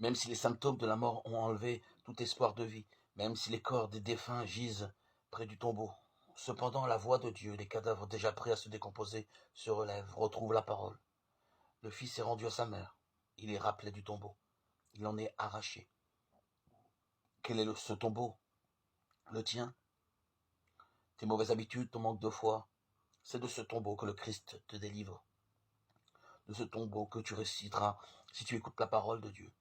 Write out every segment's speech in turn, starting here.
même si les symptômes de la mort ont enlevé tout espoir de vie, même si les corps des défunts gisent près du tombeau. Cependant, la voix de Dieu, les cadavres déjà prêts à se décomposer, se relèvent, retrouvent la parole. Le fils est rendu à sa mère. Il est rappelé du tombeau. Il en est arraché. Quel est ce tombeau? Le tien? Tes mauvaises habitudes, ton manque de foi? C'est de ce tombeau que le Christ te délivre. De ce tombeau que tu réciteras si tu écoutes la parole de Dieu.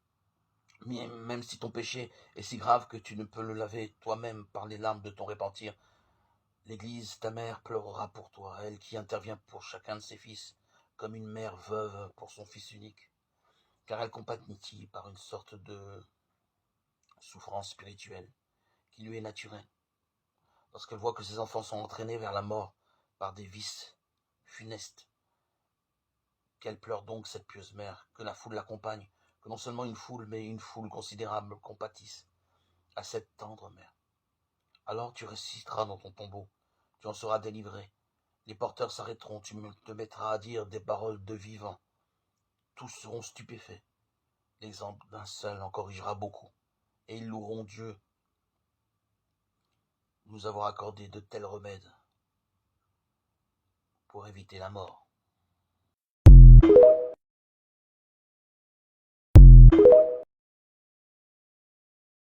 Même si ton péché est si grave que tu ne peux le laver toi-même par les larmes de ton repentir, l'Église, ta mère, pleurera pour toi, elle qui intervient pour chacun de ses fils, comme une mère veuve pour son fils unique, car elle compatit par une sorte de souffrance spirituelle qui lui est naturelle. Lorsqu'elle voit que ses enfants sont entraînés vers la mort par des vices funestes, qu'elle pleure donc cette pieuse mère, que la foule l'accompagne, que non seulement une foule, mais une foule considérable compatisse à cette tendre mère. Alors tu réciteras dans ton tombeau, tu en seras délivré. Les porteurs s'arrêteront, tu te mettras à dire des paroles de vivant. Tous seront stupéfaits. L'exemple d'un seul en corrigera beaucoup, et ils loueront Dieu de nous avoir accordé de tels remèdes pour éviter la mort.